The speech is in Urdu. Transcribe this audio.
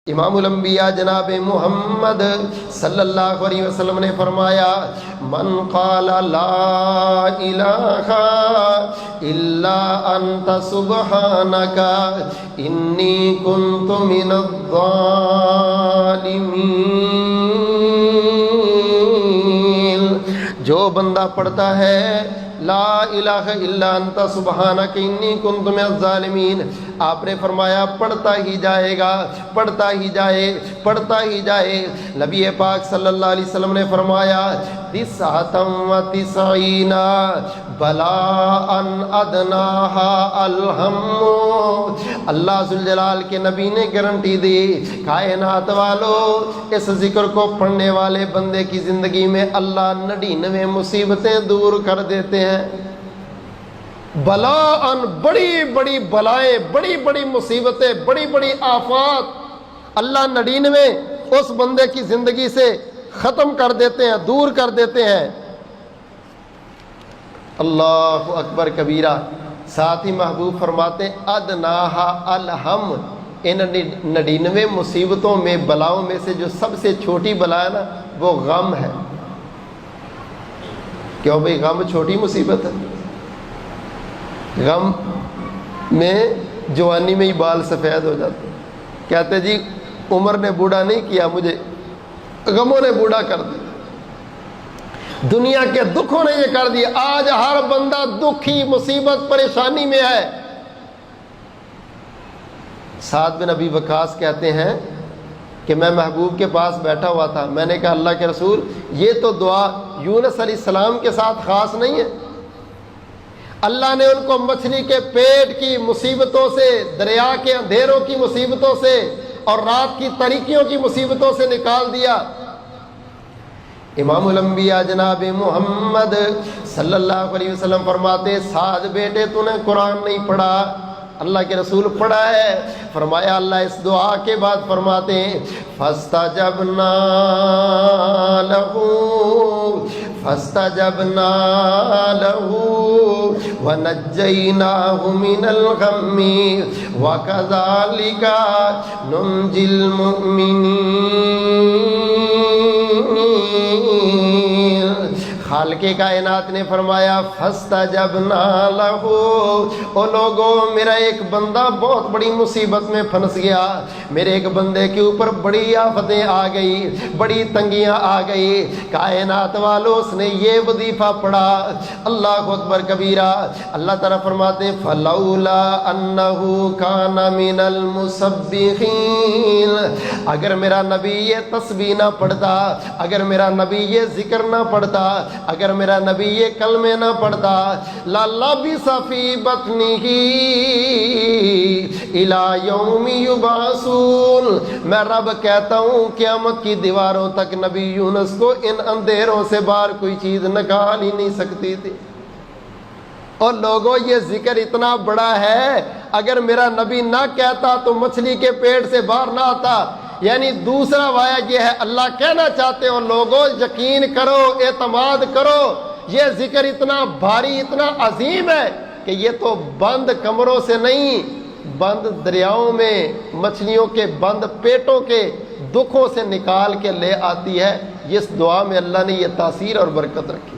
امام الانبیاء جناب محمد صلی اللہ علیہ وسلم نے فرمایا من قال لا الہ الا انت سبحانک انی کنت من الظالمین، جو بندہ پڑھتا ہے لا الہ الا انت سبحانک انی کنت من الظالمین، آپ نے فرمایا پڑھتا ہی جائے گا، پڑھتا ہی جائے، پڑھتا ہی جائے۔ نبی پاک صلی اللہ علیہ وسلم نے فرمایا تسعۃ و تسعین بلاء ادناہا الہم، اللہ ذوالجلال کے نبی نے گارنٹی دی کائنات والو اس ذکر کو پڑھنے والے بندے کی زندگی میں اللہ 99 مصیبتیں دور کر دیتے ہیں۔ بلاء، بڑی بڑی بلائیں، بڑی بڑی مصیبتیں، بڑی بڑی آفات اللہ 99 اس بندے کی زندگی سے ختم کر دیتے ہیں، دور کر دیتے ہیں۔ اللہ اکبر کبیرہ۔ ساتھ ہی محبوب فرماتے ہیں ادناہا الہم، ان 99 مصیبتوں میں، بلاؤں میں سے جو سب سے چھوٹی بلا ہے نا وہ غم ہے۔ کیوں بھئی غم چھوٹی مصیبت ہے؟ غم میں جوانی میں ہی بال سفید ہو جاتے، کہتے جی عمر نے بوڑھا نہیں کیا مجھے، غموں نے بوڑھا کر دیا، دنیا کے دکھوں نے یہ کر دیا۔ آج ہر بندہ دکھی، مصیبت، پریشانی میں ہے۔ سعد بن ابی وقاص کہتے ہیں کہ میں محبوب کے پاس بیٹھا ہوا تھا، میں نے کہا اللہ کے رسول یہ تو دعا یونس علیہ السلام کے ساتھ خاص نہیں ہے؟ اللہ نے ان کو مچھلی کے پیٹ کی مصیبتوں سے، دریا کے اندھیروں کی مصیبتوں سے اور رات کی تاریکیوں کی مصیبتوں سے نکال دیا۔ امام الانبیاء جناب محمد صلی اللہ علیہ وسلم فرماتے سعد بیٹے تو نے قرآن نہیں پڑھا؟ اللہ کے رسول پڑھا ہے۔ فرمایا اللہ اس دعا کے بعد فرماتے ہیں فاستجبنا لہ فاستجبنا لہ ونجیناہ من الغم وکذالک ننجی المؤمنین۔ خالق کائنات نے فرمایا فاستجبنا لہ، او لوگو میرا ایک بندہ بہت بڑی مصیبت میں پھنس گیا، میرے ایک بندے کے اوپر بڑی آفتیں آ گئی، بڑی تنگیاں آ گئی، کائنات والوں اس نے یہ وظیفہ پڑھا۔ اللہ اکبر کبیرہ۔ اللہ تعالیٰ فرماتے ہیں فلولا انہ کان من المسبحین، اگر میرا نبی یہ تسبیح نہ پڑھتا، اگر میرا نبی یہ ذکر نہ پڑھتا، اگر میرا نبی یہ کلمے نہ پڑھتا لَلَبِثَ فِي بَطْنِهِ إِلَى يَوْمِ يُبْعَثُونَ، میں رب کہتا ہوں قیامت کی دیواروں تک نبی یونس کو ان اندھیروں سے باہر کوئی چیز نکال ہی نہیں سکتی تھی۔ اور لوگوں یہ ذکر اتنا بڑا ہے، اگر میرا نبی نہ کہتا تو مچھلی کے پیٹ سے باہر نہ آتا۔ یعنی دوسرا وایا یہ ہے، اللہ کہنا چاہتے ہو لوگوں یقین کرو، اعتماد کرو، یہ ذکر اتنا بھاری، اتنا عظیم ہے کہ یہ تو بند کمروں سے نہیں، بند دریاؤں میں، مچھلیوں کے بند پیٹوں کے دکھوں سے نکال کے لے آتی ہے۔ اس دعا میں اللہ نے یہ تاثیر اور برکت رکھی۔